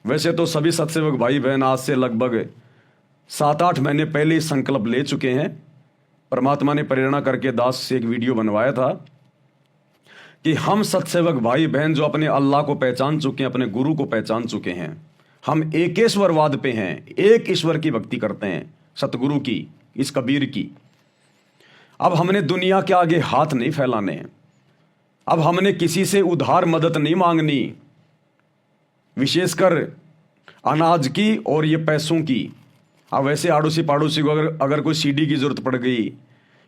वैसे तो सभी सत्सेवक भाई बहन आज से लगभग 7-8 महीने पहले ही संकल्प ले चुके हैं। परमात्मा ने प्रेरणा करके दास से एक वीडियो बनवाया था कि हम सत्सेवक भाई बहन जो अपने अल्लाह को पहचान चुके हैं, अपने गुरु को पहचान चुके हैं, हम एकेश्वरवाद पे हैं, एक ईश्वर की भक्ति करते हैं, सतगुरु की, इस कबीर की। अब हमने दुनिया के आगे हाथ नहीं फैलाने, अब हमने किसी से उधार मदद नहीं मांगनी, विशेषकर अनाज की और ये पैसों की। अब वैसे आड़ोसी पड़ोसी को अगर कोई सीडी की जरूरत पड़ गई,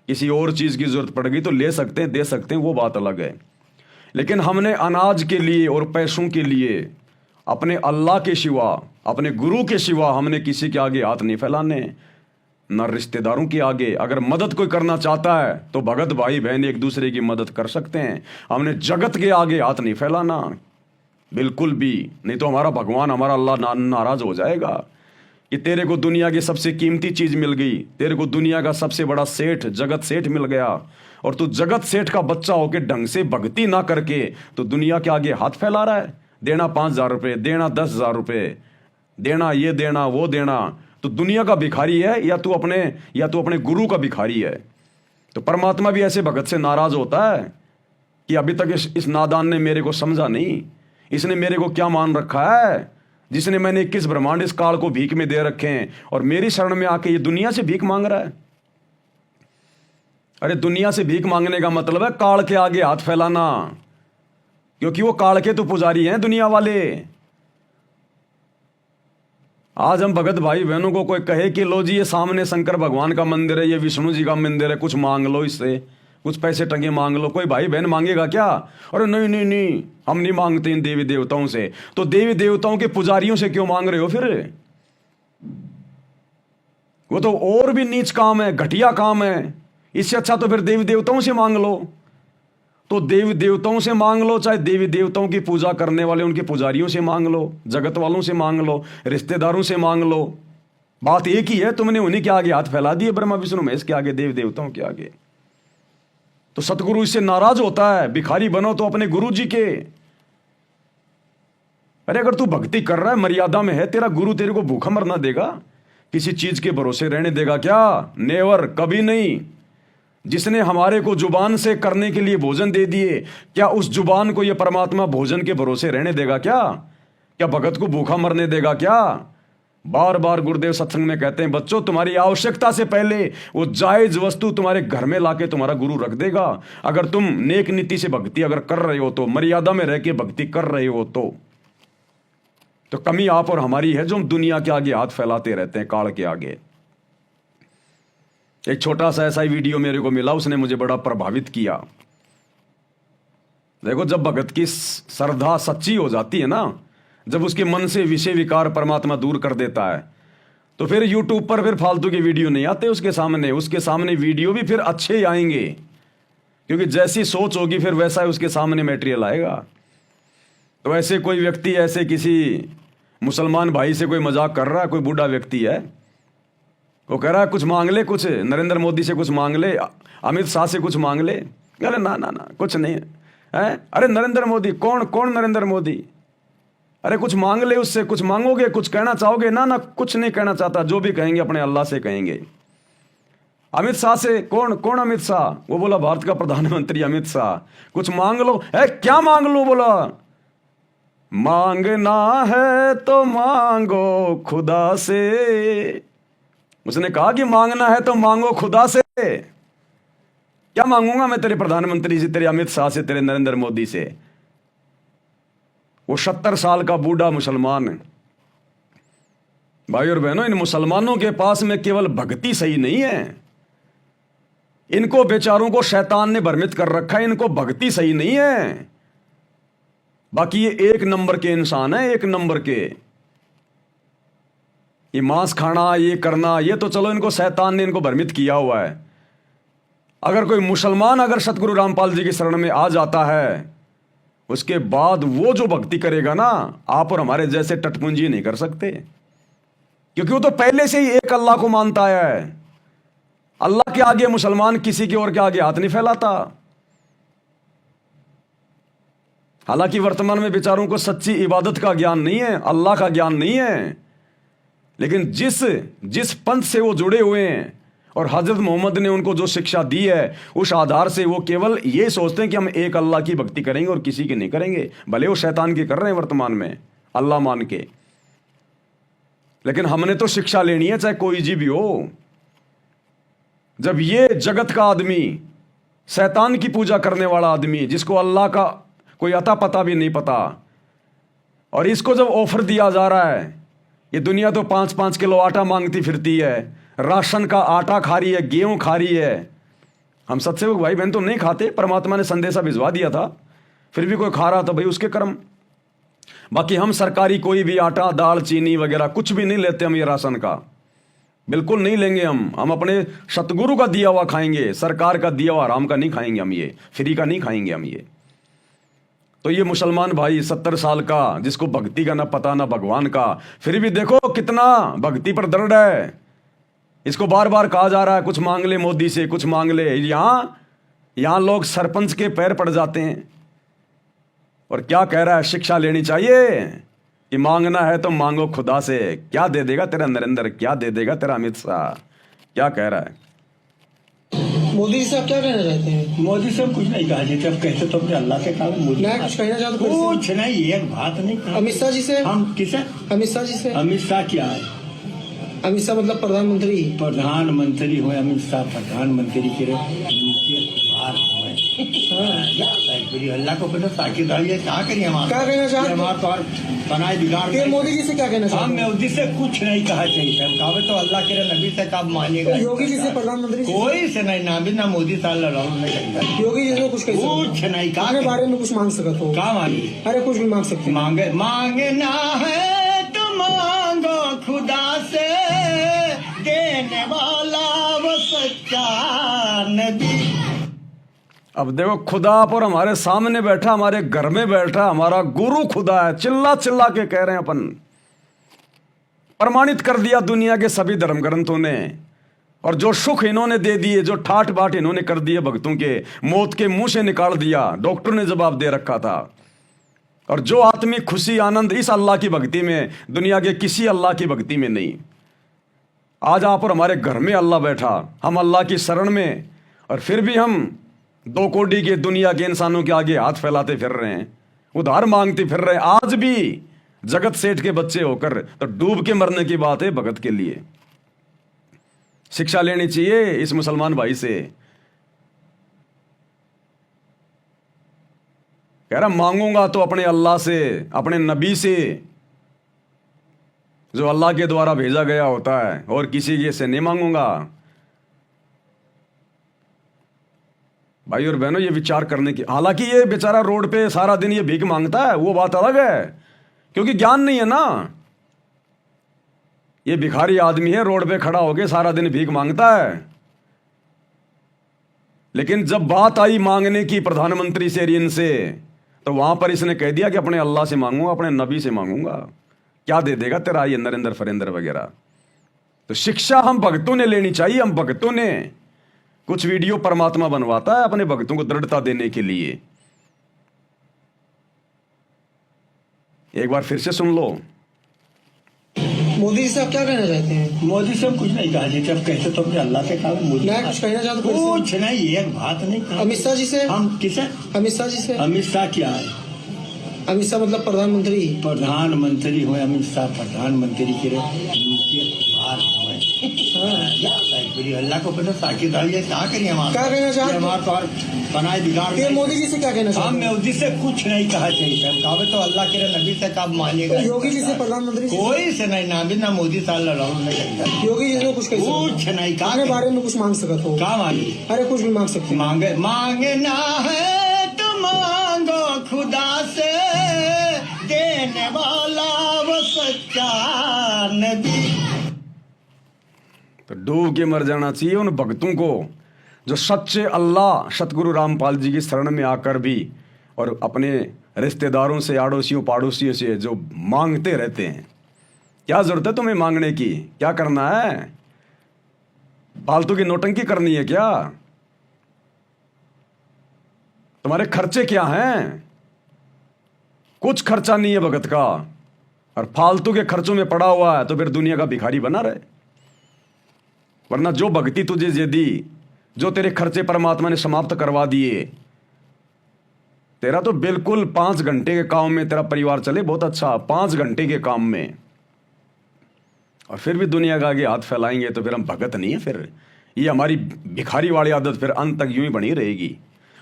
किसी और चीज़ की जरूरत पड़ गई तो ले सकते हैं, दे सकते हैं, वो बात अलग है। लेकिन हमने अनाज के लिए और पैसों के लिए अपने अल्लाह के सिवा, अपने गुरु के सिवा हमने किसी के आगे हाथ नहीं फैलाने, न रिश्तेदारों के आगे। अगर मदद कोई करना चाहता है तो भगत भाई बहन एक दूसरे की मदद कर सकते हैं, हमने जगत के आगे हाथ नहीं फैलाना, बिल्कुल भी नहीं। तो हमारा भगवान, हमारा अल्लाह नाराज हो जाएगा कि तेरे को दुनिया की सबसे कीमती चीज मिल गई, तेरे को दुनिया का सबसे बड़ा सेठ, जगत सेठ मिल गया, और तू जगत सेठ का बच्चा होके ढंग से भक्ति ना करके तो दुनिया के आगे हाथ फैला रहा है। देना 5,000 रुपये, देना 10,000 रुपये, देना ये देना वो देना। तो दुनिया का भिखारी है या तू अपने गुरु का भिखारी है? तो परमात्मा भी ऐसे भगत से नाराज होता है कि अभी तक इस नादान ने मेरे को समझा नहीं, इसने मेरे को क्या मान रखा है, जिसने मैंने 21 ब्रह्मांड इस काल को भीख में दे रखे हैं, और मेरी शरण में आके ये दुनिया से भीख मांग रहा है। अरे दुनिया से भीख मांगने का मतलब है काल के आगे हाथ फैलाना, क्योंकि वो काल के तो पुजारी हैं दुनिया वाले। आज हम भगत भाई बहनों को कोई कहे कि लो जी ये सामने शंकर भगवान का मंदिर है, ये विष्णु जी का मंदिर है, कुछ मांग लो, इससे कुछ पैसे टंगे मांग लो, कोई भाई बहन मांगेगा क्या? अरे नहीं नहीं नहीं, हम नहीं मांगते इन देवी देवताओं से। तो देवी देवताओं के पुजारियों से क्यों मांग रहे हो फिर? वो तो और भी नीच काम है, घटिया काम है। इससे अच्छा तो फिर देवी देवताओं से मांग लो। तो देवी देवताओं से मांग लो, चाहे देवी देवताओं की पूजा करने वाले उनके पुजारियों से मांग लो, जगत वालों से मांग लो, रिश्तेदारों से मांग लो, बात एक ही है। तुमने उन्हीं के आगे हाथ फैला दिए, ब्रह्मा विष्णु महेश के आगे, देवी देवताओं के आगे। तो सतगुरु इससे नाराज होता है। भिखारी बनो तो अपने गुरु जी के। अरे अगर तू भक्ति कर रहा है, मर्यादा में है, तेरा गुरु तेरे को भूखा मरना देगा? किसी चीज के भरोसे रहने देगा क्या? नेवर, कभी नहीं। जिसने हमारे को जुबान से करने के लिए भोजन दे दिए, क्या उस जुबान को यह परमात्मा भोजन के भरोसे रहने देगा क्या? क्या भगत को भूखा मरने देगा क्या? बार बार गुरुदेव सत्संग में कहते हैं, बच्चों तुम्हारी आवश्यकता से पहले वो जायज वस्तु तुम्हारे घर में लाके तुम्हारा गुरु रख देगा। अगर तुम नेक नीति से भक्ति अगर कर रहे हो, तो मर्यादा में रह के भक्ति कर रहे हो, तो कमी आप और हमारी है जो हम दुनिया के आगे हाथ फैलाते रहते हैं, काल के आगे। एक छोटा सा ऐसा ही वीडियो मेरे को मिला, उसने मुझे बड़ा प्रभावित किया। देखो, जब भगत की श्रद्धा सच्ची हो जाती है ना, जब उसके मन से विषय विकार परमात्मा दूर कर देता है, तो फिर यूट्यूब पर फिर फालतू के वीडियो नहीं आते उसके सामने वीडियो भी फिर अच्छे ही आएंगे, क्योंकि जैसी सोच होगी फिर वैसा ही उसके सामने मटेरियल आएगा। तो ऐसे कोई व्यक्ति, ऐसे किसी मुसलमान भाई से कोई मजाक कर रहा है, कोई बूढ़ा व्यक्ति है, वो कह रहा है कुछ मांग ले, कुछ नरेंद्र मोदी से कुछ मांग ले, अमित शाह से कुछ मांग ले। अरे ना ना ना, कुछ नहीं है। अरे नरेंद्र मोदी कौन नरेंद्र मोदी? अरे कुछ मांग ले उससे, कुछ मांगोगे, कुछ कहना चाहोगे? ना ना, कुछ नहीं कहना चाहता, जो भी कहेंगे अपने अल्लाह से कहेंगे। अमित शाह से कौन अमित शाह? वो बोला भारत का प्रधानमंत्री अमित शाह। कुछ मांग लो। क्या मांग लो? बोला मांगना है तो मांगो खुदा से। उसने कहा कि मांगना है तो मांगो खुदा से। क्या मांगूंगा मैं तेरे प्रधानमंत्री से, तेरे अमित शाह से, तेरे नरेंद्र मोदी से? वो 70 साल का बूढ़ा मुसलमान है। भाई और बहनों, इन मुसलमानों के पास में केवल भक्ति सही नहीं है, इनको बेचारों को शैतान ने भ्रमित कर रखा है। इनको भक्ति सही नहीं है, बाकी ये एक नंबर के इंसान है, एक नंबर के। ये मांस खाना, ये करना, ये तो चलो इनको शैतान ने इनको भ्रमित किया हुआ है। अगर कोई मुसलमान अगर सतगुरु रामपाल जी की शरण में आ जाता है, उसके बाद वो जो भक्ति करेगा ना, आप और हमारे जैसे टटपुंजी नहीं कर सकते, क्योंकि वो तो पहले से ही एक अल्लाह को मानता है। अल्लाह के आगे मुसलमान किसी के और के आगे हाथ नहीं फैलाता। हालांकि वर्तमान में बेचारों को सच्ची इबादत का ज्ञान नहीं है, अल्लाह का ज्ञान नहीं है, लेकिन जिस जिस पंथ से वो जुड़े हुए हैं और हजरत मोहम्मद ने उनको जो शिक्षा दी है, उस आधार से वो केवल ये सोचते हैं कि हम एक अल्लाह की भक्ति करेंगे और किसी की नहीं करेंगे, भले वो शैतान की कर रहे हैं वर्तमान में अल्लाह मान के। लेकिन हमने तो शिक्षा लेनी है, चाहे कोई जी भी हो। जब ये जगत का आदमी, शैतान की पूजा करने वाला आदमी, जिसको अल्लाह का कोई अता पता भी नहीं पता, और इसको जब ऑफर दिया जा रहा है, ये दुनिया तो 5-5 किलो आटा मांगती फिरती है, राशन का आटा खा रही है, गेहूं खा रही है। हम सत्सेवक भाई बहन तो नहीं खाते, परमात्मा ने संदेशा भिजवा दिया था, फिर भी कोई खा रहा था, भाई उसके कर्म। बाकी हम सरकारी कोई भी आटा, दाल, चीनी वगैरह कुछ भी नहीं लेते हम, ये राशन का बिल्कुल नहीं लेंगे हम अपने सतगुरु का दिया हुआ खाएंगे, सरकार का दिया हुआ आराम का नहीं खाएंगे हम, ये फ्री का नहीं खाएंगे हम ये। तो ये मुसलमान भाई 70 साल का, जिसको भक्ति का ना पता ना भगवान का, फिर भी देखो कितना भक्ति पर दृढ़ है। इसको बार बार कहा जा रहा है कुछ मांग ले मोदी से, कुछ मांग ले। यहां लोग सरपंच के पैर पड़ जाते हैं। और क्या कह रहा है, शिक्षा लेनी चाहिए कि मांगना है तो मांगो खुदा से। क्या दे देगा तेरा नरेंद्र, क्या दे देगा तेरा अमित शाह, क्या कह रहा है? मोदी जी से आप क्या कहना चाहते हैं? मोदी से कुछ नहीं कहा, जैसे अब कहते तो अपने अल्लाह से कहा। मोदी मैं कुछ कहना चाहता हूँ, कुछ नहीं, एक बात नहीं कहा। अमित शाह जी से? हम किसे? अमित शाह जी से। अमित शाह क्या है? अमित शाह मतलब प्रधानमंत्री। प्रधानमंत्री हुए अमित शाह, प्रधानमंत्री के बाहर हुए। अल्लाह को पता ताकि क्या करिए हम, क्या कहना चाहते? हमारा तो और बनाए बिगाड़। मोदी जी से क्या कहना चाहते? हम मोदी से कुछ नहीं कहा चाहिए, हम कहा तो अल्लाह के नबी से कब मानिएगा। योगी जी से, प्रधानमंत्री कोई से नहीं, ना भी ना मोदी साल योगी जी से कुछ नहीं कहा। अपने बारे में कुछ मांग सकते हो? क्या मांगे? अरे कुछ भी मांग सकते। मांगना है तो मांगो खुदा से, देने वाला वो सच्चा नबी। अब देखो, खुदा पर हमारे सामने बैठा, हमारे घर में बैठा, हमारा गुरु खुदा है। चिल्ला चिल्ला के कह रहे हैं अपन, प्रमाणित कर दिया दुनिया के सभी धर्म ग्रंथों ने। और जो सुख इन्होंने दे दिए, जो ठाट बाट इन्होंने कर दिए भक्तों के, मौत के मुंह से निकाल दिया, डॉक्टर ने जवाब दे रखा था। और जो आत्मिक खुशी आनंद इस अल्लाह की भक्ति में, दुनिया के किसी अल्लाह की भक्ति में नहीं। आज आप और हमारे घर में अल्लाह बैठा, हम अल्लाह की शरण में, और फिर भी हम 2 कोड़ी के दुनिया के इंसानों के आगे हाथ फैलाते फिर रहे हैं, उधार मांगते फिर रहे हैं। आज भी जगत सेठ के बच्चे होकर तो डूब के मरने की बात है भगत के लिए। शिक्षा लेनी चाहिए इस मुसलमान भाई से। कह रहा मांगूंगा तो अपने अल्लाह से, अपने नबी से, जो अल्लाह के द्वारा भेजा गया होता है, और किसी के से नहीं मांगूंगा। भाई और बहनों, ये विचार करने की, हालांकि ये बेचारा रोड पे सारा दिन ये भीख मांगता है, वो बात अलग है, क्योंकि ज्ञान नहीं है ना। ये भिखारी आदमी है, रोड पे खड़ा होके सारा दिन भीख मांगता है। लेकिन जब बात आई मांगने की प्रधानमंत्री से, ऋण से, तो वहां पर इसने कह दिया कि अपने अल्लाह से मांगूंगा, अपने नबी से मांगूंगा। क्या दे देगा तेरा ये नरेंद्र फरेंद्र वगैरह। तो शिक्षा हम भक्तों ने लेनी चाहिए। हम भक्तों ने कुछ वीडियो परमात्मा बनवाता है अपने भक्तों को दृढ़ता देने के लिए। एक बार फिर से सुन लो। मोदी जी से आप क्या कहना चाहते हैं? मोदी से कुछ नहीं कहा, जैसे अब कहते तो अपने अल्लाह से कहा। मोदी मैं कुछ कहना चाहता हूँ, कुछ नहीं, एक बात नहीं कहा। अमित शाह जी से? हम किसे? अमित शाह जी से। अमित शाह क्या है? अमित शाह मतलब प्रधानमंत्री। प्रधानमंत्री हुए अमित शाह, प्रधानमंत्री के बाहर हुए। अल्लाह को पता ताकि क्या करिए हम, क्या कहना चाहते? हमारा तो और बनाए बिगाड़। मोदी जी से क्या कहना चाहते? हम मोदी से कुछ नहीं कहा चाहिए, हम कहा तो अल्लाह के नबी से कब मानिएगा। योगी जी से, प्रधानमंत्री कोई से नहीं, ना भी ना मोदी साल योगी जी से कुछ नहीं कहा। अपने बारे में कुछ मांग सकते हो? क्या मांगे? अरे कुछ भी मांग सकते। मांगना है तो मांगो खुदा से, देने वाला वो सच्चा नबी। तो डूब के मर जाना चाहिए उन भक्तों को जो सच्चे अल्लाह सतगुरु रामपाल जी की शरण में आकर भी, और अपने रिश्तेदारों से, आड़ोसियों पाड़ोसियों से जो मांगते रहते हैं। क्या जरूरत है तुम्हें मांगने की? क्या करना है? फालतू की नोटंकी करनी है क्या? तुम्हारे खर्चे क्या हैं? कुछ खर्चा नहीं है भगत का, और फालतू के खर्चों में पड़ा हुआ है तो फिर दुनिया का भिखारी बना रहे। वरना जो भक्ति तुझे जे दी, जो तेरे खर्चे परमात्मा ने समाप्त करवा दिए, तेरा तो बिल्कुल 5 घंटे के काम में तेरा परिवार चले, बहुत अच्छा, 5 घंटे के काम में, और फिर भी दुनिया का आगे हाथ फैलाएंगे तो फिर हम भगत नहीं है। फिर ये हमारी भिखारी वाली आदत फिर अंत तक यूं ही बनी रहेगी,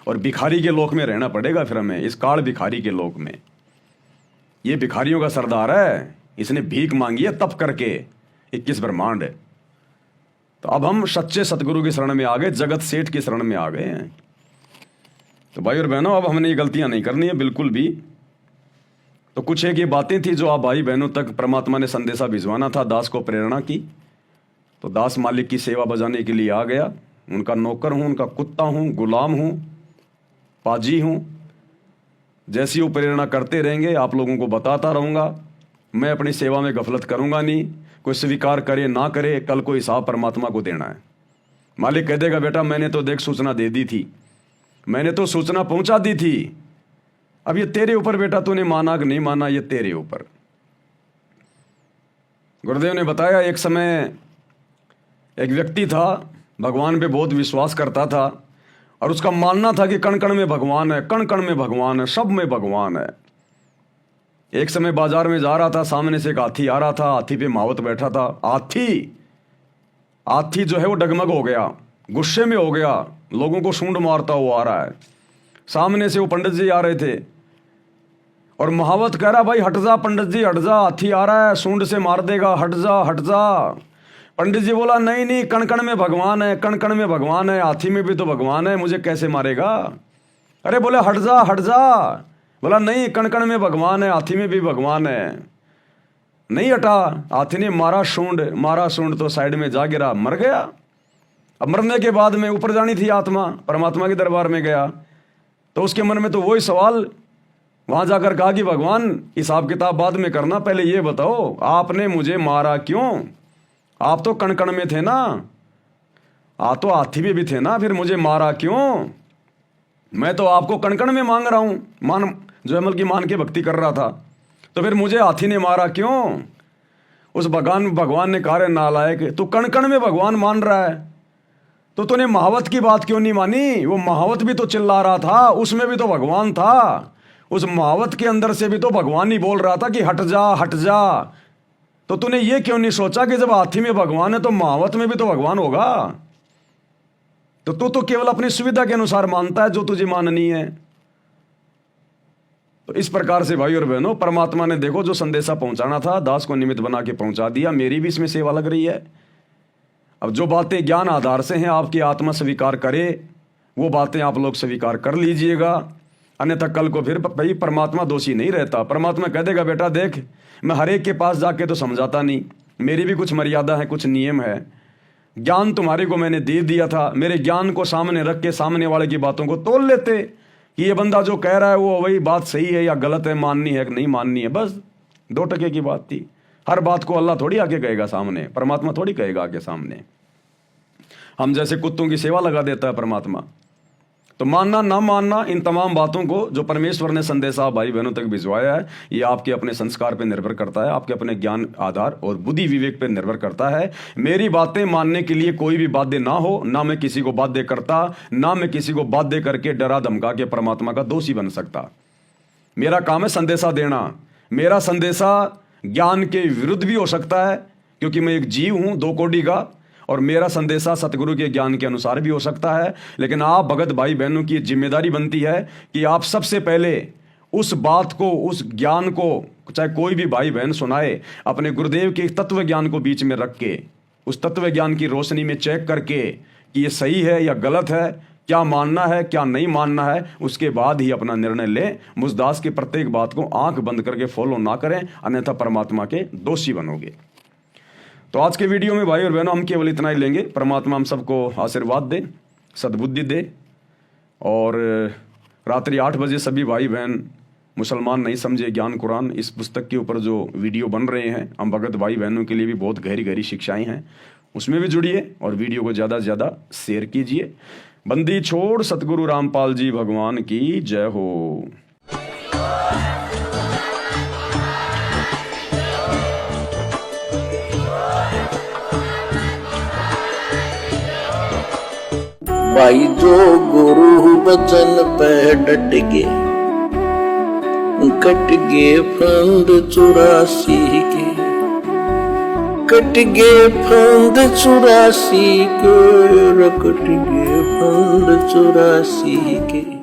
और भिखारी के लोक में रहना पड़ेगा फिर हमें, इस काल भिखारी के लोक में। ये भिखारियों का सरदार है, इसने भीख मांगी है तप करके 21 ब्रह्मांड। तो अब हम सच्चे सतगुरु की शरण में आ गए, जगत सेठ की शरण में आ गए हैं। तो भाई और बहनों, अब हमने ये गलतियां नहीं करनी है बिल्कुल भी। तो कुछ एक ये बातें थी जो आप भाई बहनों तक परमात्मा ने संदेशा भिजवाना था, दास को प्रेरणा की। तो दास मालिक की सेवा बजाने के लिए आ गया, उनका नौकर हूं, उनका कुत्ता हूं, गुलाम हूं, पाजी हूं। जैसी वो प्रेरणा करते रहेंगे आप लोगों को बताता रहूंगा। मैं अपनी सेवा में गफलत करूंगा नहीं। कोई स्वीकार करे ना करे, कल को हिसाब परमात्मा को देना है। मालिक कह देगा बेटा मैंने तो देख सूचना दे दी थी, मैंने तो सूचना पहुंचा दी थी, अब ये तेरे ऊपर बेटा, तूने माना कि नहीं माना, ये तेरे ऊपर। गुरुदेव ने बताया एक समय एक व्यक्ति था, भगवान पे बहुत विश्वास करता था, और उसका मानना था कि कण कण में भगवान है, कण कण में भगवान है, सब में भगवान है। एक समय बाजार में जा रहा था, सामने से एक हाथी आ रहा था, हाथी पे महावत बैठा था। हाथी जो है वो डगमग हो गया, गुस्से में हो गया, लोगों को सूंड मारता हुआ आ रहा है। सामने से वो पंडित जी आ रहे थे, और महावत कह रहा भाई हट जा पंडित जी, हट जा, हाथी आ रहा है, सूंड से मार देगा, हट जा हट जा। पंडित जी बोला नहीं नहीं, कण कण में भगवान है, कण कण में भगवान है, हाथी में भी तो भगवान है, मुझे कैसे मारेगा। अरे बोले हट जा हट जा। बोला नहीं, कण कण में भगवान है, हाथी में भी भगवान है। नहीं हटा, हाथी ने मारा सूंड तो साइड में जा गिरा, मर गया। अब मरने के बाद में ऊपर जानी थी आत्मा, परमात्मा के दरबार में गया, तो उसके मन में तो वही सवाल, वहां जाकर कहा कि भगवान हिसाब किताब बाद में करना, पहले ये बताओ आपने मुझे मारा क्यों? आप तो कण कण में थे ना, आप तो हाथी में भी थे ना, फिर मुझे मारा क्यों? मैं तो आपको कण कण में मांग रहा हूं, मान जो अमल की मान के भक्ति कर रहा था, तो फिर मुझे हाथी ने मारा क्यों? उस भगवान ने कहा रे नालायक, तू कण कण में भगवान मान रहा है, तो तूने महावत की बात क्यों नहीं मानी? वो महावत भी तो चिल्ला रहा था, उसमें भी तो भगवान था, उस महावत के अंदर से भी तो भगवान ही बोल रहा था कि हट जा हट जा। तो तूने ये क्यों नहीं सोचा कि जब हाथी में भगवान है तो महावत में भी तो भगवान होगा? तो तू तो केवल अपनी सुविधा के अनुसार मानता है जो तुझे माननी है। तो इस प्रकार से भाई और बहनों, परमात्मा ने देखो जो संदेशा पहुंचाना था, दास को निमित्त बना के पहुंचा दिया। मेरी भी इसमें सेवा लग रही है। अब जो बातें ज्ञान आधार से हैं, आपकी आत्मा स्वीकार करे, वो बातें आप लोग स्वीकार कर लीजिएगा, अन्यथा कल को फिर भाई परमात्मा दोषी नहीं रहता। परमात्मा कह देगा बेटा देख, मैं हर एक के पास जाके तो समझाता नहीं, मेरी भी कुछ मर्यादा है, कुछ नियम है। ज्ञान तुम्हारे को मैंने दे दिया था, मेरे ज्ञान को सामने रख के सामने वाले की बातों को तोल लेते कि ये बंदा जो कह रहा है वो वही बात सही है या गलत है, माननी है कि नहीं माननी है, बस 2 टके की बात थी। हर बात को अल्लाह थोड़ी आके कहेगा सामने, परमात्मा थोड़ी कहेगा आके सामने। हम जैसे कुत्तों की सेवा लगा देता है परमात्मा। तो मानना ना मानना, इन तमाम बातों को जो परमेश्वर ने संदेशा भाई बहनों तक भिजवाया है, ये आपके अपने संस्कार पर निर्भर करता है, आपके अपने ज्ञान आधार और बुद्धि विवेक पर निर्भर करता है। मेरी बातें मानने के लिए कोई भी बाध्य ना हो, ना मैं किसी को बाध्य करता, ना मैं किसी को बाध्य करके डरा धमका के परमात्मा का दोषी बन सकता। मेरा काम है संदेशा देना। मेरा संदेशा ज्ञान के विरुद्ध भी हो सकता है, क्योंकि मैं एक जीव हूं 2 कोटि का, और मेरा संदेशा सतगुरु के ज्ञान के अनुसार भी हो सकता है। लेकिन आप भगत भाई बहनों की जिम्मेदारी बनती है कि आप सबसे पहले उस बात को, उस ज्ञान को, चाहे कोई भी भाई बहन सुनाए, अपने गुरुदेव के तत्व ज्ञान को बीच में रख के, उस तत्व ज्ञान की रोशनी में चेक करके कि ये सही है या गलत है, क्या मानना है क्या नहीं मानना है, उसके बाद ही अपना निर्णय लें। मुझदास की प्रत्येक बात को आंख बंद करके फॉलो ना करें, अन्यथा परमात्मा के दोषी बनोगे। तो आज के वीडियो में भाई और बहनों हम केवल इतना ही लेंगे। परमात्मा हम सबको आशीर्वाद दे, सद्बुद्धि दे, और रात्रि 8 बजे सभी भाई बहन मुसलमान नहीं समझे ज्ञान कुरान, इस पुस्तक के ऊपर जो वीडियो बन रहे हैं, हम भगत भाई बहनों के लिए भी बहुत गहरी गहरी शिक्षाएं हैं, उसमें भी जुड़िए और वीडियो को ज़्यादा से ज़्यादा शेयर कीजिए। बंदी छोड़ सतगुरु रामपाल जी भगवान की जय हो। भाई जो गुरु बचन पे डट गए, कट गए फंद 84 के, कट गए फंद 84 के, कट गए फंद 84 के।